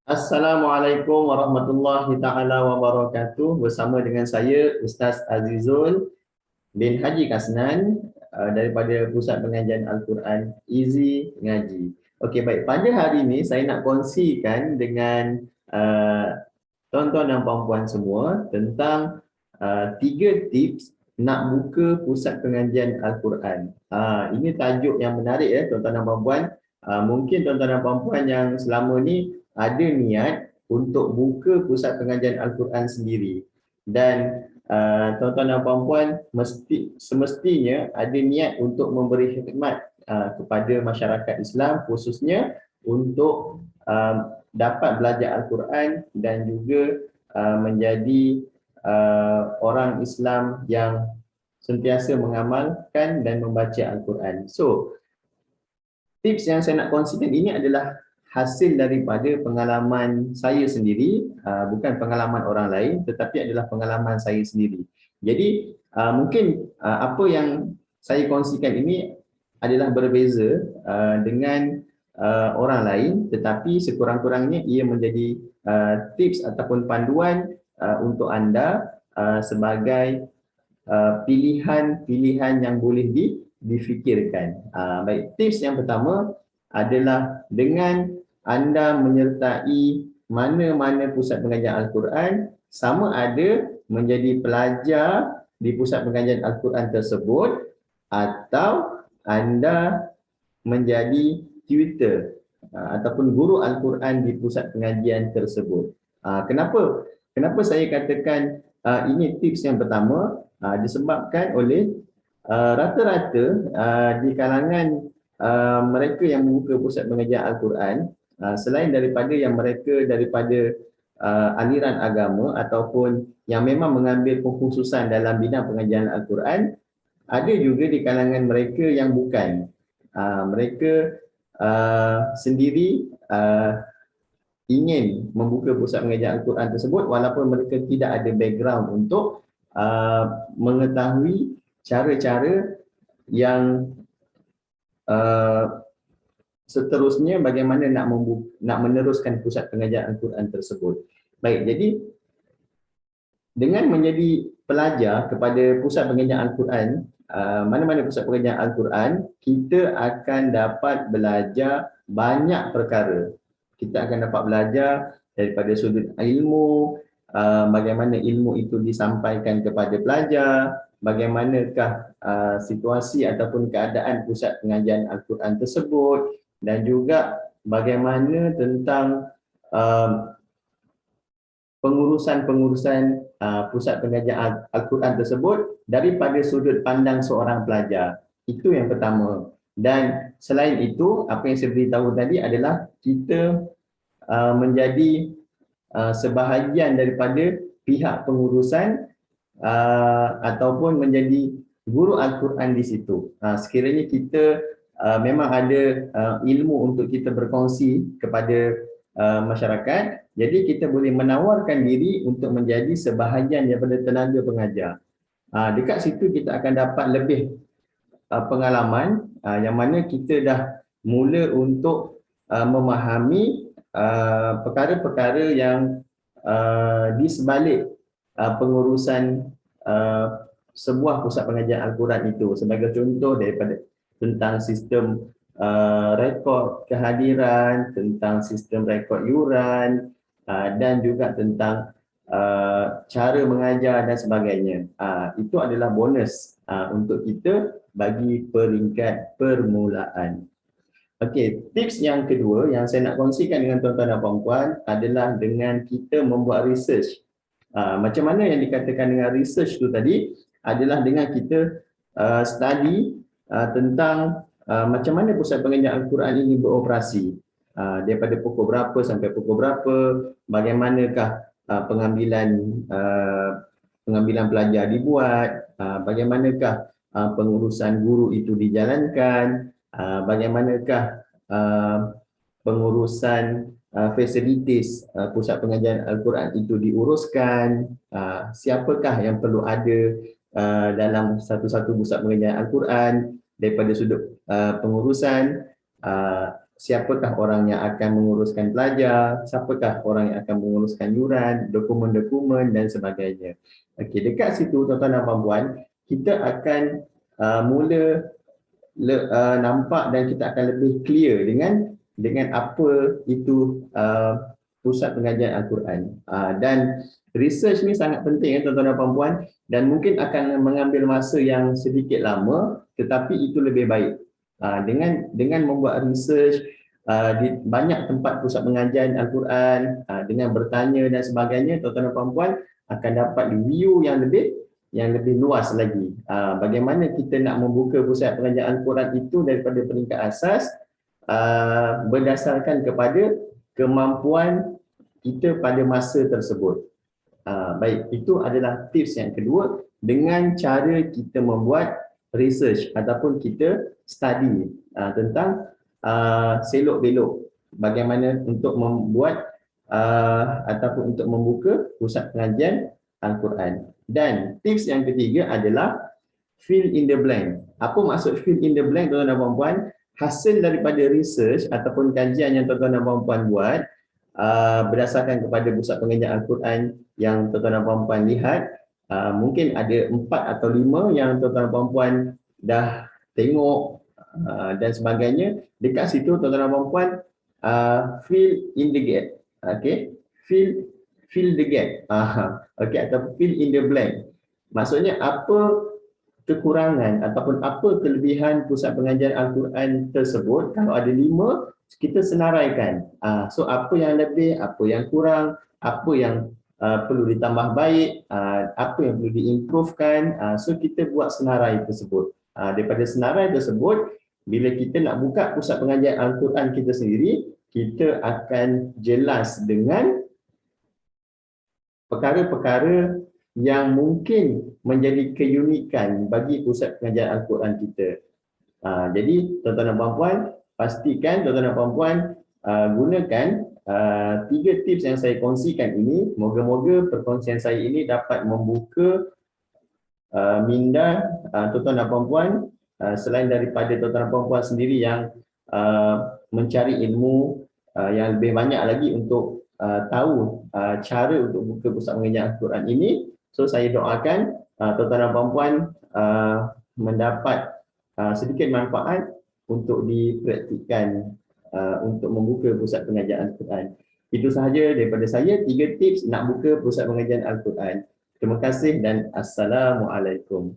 Assalamualaikum warahmatullahi taala wabarakatuh. Bersama dengan saya Ustaz Azizul bin Haji Kasnan daripada Pusat Pengajian Al-Quran Easy Ngaji. Okey, baik, pada hari ini saya nak kongsikan dengan tuan-tuan dan puan-puan semua tentang 3 tips nak buka Pusat Pengajian Al-Quran. Ini tajuk yang menarik ya tuan-tuan dan puan-puan. Mungkin tuan-tuan dan puan-puan yang selama ni ada niat untuk buka Pusat Pengajian Al-Quran sendiri, dan tuan-tuan dan puan-puan semestinya ada niat untuk memberi khidmat kepada masyarakat Islam, khususnya untuk dapat belajar Al-Quran dan juga menjadi orang Islam yang sentiasa mengamalkan dan membaca Al-Quran. So, tips yang saya nak kongsikan ini adalah hasil daripada pengalaman saya sendiri, bukan pengalaman orang lain, tetapi adalah pengalaman saya sendiri. Jadi mungkin apa yang saya kongsikan ini adalah berbeza dengan orang lain, tetapi sekurang-kurangnya ia menjadi tips ataupun panduan untuk anda sebagai pilihan-pilihan yang boleh difikirkan. Baik, tips yang pertama adalah dengan anda menyertai mana-mana pusat pengajian Al-Quran, sama ada menjadi pelajar di pusat pengajian Al-Quran tersebut atau anda menjadi tutor ataupun guru Al-Quran di pusat pengajian tersebut. Kenapa saya katakan ini tips yang pertama? Disebabkan oleh rata-rata di kalangan mereka yang membuka pusat pengajian Al-Quran, selain daripada yang mereka daripada aliran agama ataupun yang memang mengambil pengkhususan dalam bidang pengajian Al-Quran, ada juga di kalangan mereka yang bukan. Mereka sendiri ingin membuka pusat pengajian Al-Quran tersebut walaupun mereka tidak ada background untuk mengetahui cara-cara yang seterusnya bagaimana nak meneruskan pusat pengajian Al-Quran tersebut. Baik, jadi dengan menjadi pelajar kepada pusat pengajian Al-Quran, mana-mana pusat pengajian Al-Quran, kita akan dapat belajar banyak perkara. Kita akan dapat belajar daripada sudut ilmu, bagaimana ilmu itu disampaikan kepada pelajar, bagaimanakah situasi ataupun keadaan pusat pengajian Al-Quran tersebut, dan juga bagaimana tentang pengurusan-pengurusan pusat pengajian Al-Quran tersebut daripada sudut pandang seorang pelajar. Itu yang pertama. Dan selain itu, apa yang saya beritahu tadi adalah kita menjadi sebahagian daripada pihak pengurusan ataupun menjadi guru Al-Quran di situ. Sekiranya kita memang ada ilmu untuk kita berkongsi kepada masyarakat, jadi kita boleh menawarkan diri untuk menjadi sebahagian daripada tenaga pengajar. Dekat situ kita akan dapat lebih pengalaman yang mana kita dah mula untuk memahami perkara-perkara yang di sebalik pengurusan sebuah pusat pengajian Al-Quran itu. Sebagai contoh daripada tentang sistem rekod kehadiran, tentang sistem rekod yuran, dan juga tentang cara mengajar dan sebagainya. Itu adalah bonus untuk kita bagi peringkat permulaan. Okey, tips yang kedua yang saya nak kongsikan dengan tuan-tuan dan puan-puan adalah dengan kita membuat research. Macam mana yang dikatakan dengan research tu tadi adalah dengan kita study tentang macam mana pusat pengajian Al-Quran ini beroperasi, daripada pukul berapa sampai pukul berapa, bagaimanakah pengambilan pelajar dibuat, bagaimanakah pengurusan guru itu dijalankan, bagaimanakah pengurusan fasilitis pusat pengajian Al-Quran itu diuruskan, siapakah yang perlu ada dalam satu-satu pusat pengajian Al-Quran daripada sudut pengurusan, siapakah orang yang akan menguruskan pelajar, siapakah orang yang akan menguruskan yuran, dokumen-dokumen dan sebagainya. Okey, dekat situ tuan-tuan dan puan-puan, kita akan mula nampak dan kita akan lebih clear dengan apa itu pusat pengajian Al-Quran. Dan research ni sangat penting tuan-tuan dan puan-puan, dan mungkin akan mengambil masa yang sedikit lama, tetapi itu lebih baik. Dengan membuat research di banyak tempat pusat pengajian Al-Quran, dengan bertanya dan sebagainya, tuan-tuan dan puan-puan akan dapat view yang lebih luas lagi. Bagaimana kita nak membuka pusat pengajian Al-Quran itu daripada peringkat asas, berdasarkan kepada kemampuan kita pada masa tersebut. Baik, itu adalah tips yang kedua dengan cara kita membuat research ataupun kita study tentang selok-belok bagaimana untuk membuat ataupun untuk membuka pusat pengajian Al-Quran. Dan tips yang ketiga adalah fill in the blank. Apa maksud fill in the blank, tuan-tuan dan puan-puan? Hasil daripada research ataupun kajian yang tuan-tuan dan puan-puan buat berdasarkan kepada pusat pengajian Al-Quran yang tuan-tuan dan puan-puan lihat, mungkin ada 4 atau 5 yang tuan-tuan dan puan-puan dah tengok dan sebagainya. Dekat situ tuan-tuan dan puan-puan fill in the gap. Okay, fill the gap. Okay, atau fill in the blank. Maksudnya apa kekurangan ataupun apa kelebihan pusat pengajian Al-Quran tersebut. Kalau ada 5, kita senaraikan. So apa yang lebih, apa yang kurang, apa yang perlu ditambah baik, apa yang perlu diimprovekan. So kita buat senarai tersebut. Daripada senarai tersebut, bila kita nak buka pusat pengajian Al-Quran kita sendiri, kita akan jelas dengan perkara-perkara yang mungkin menjadi keunikan bagi pusat pengajian Al-Quran kita. Jadi tuan-tuan dan puan-puan, pastikan tuan-tuan dan puan-puan gunakan 3 tips yang saya kongsikan ini. Moga-moga perkongsian saya ini dapat membuka minda tuan-tuan dan puan-puan, selain daripada tuan-tuan dan puan-puan sendiri yang mencari ilmu yang lebih banyak lagi untuk tahu cara untuk buka pusat pengajian Al-Quran ini. So saya doakan tuan-tuan dan puan-puan mendapat sedikit manfaat untuk dipraktikkan untuk membuka pusat pengajian Al-Quran. Itu sahaja daripada saya, 3 tips nak buka pusat pengajian Al-Quran. Terima kasih dan Assalamualaikum.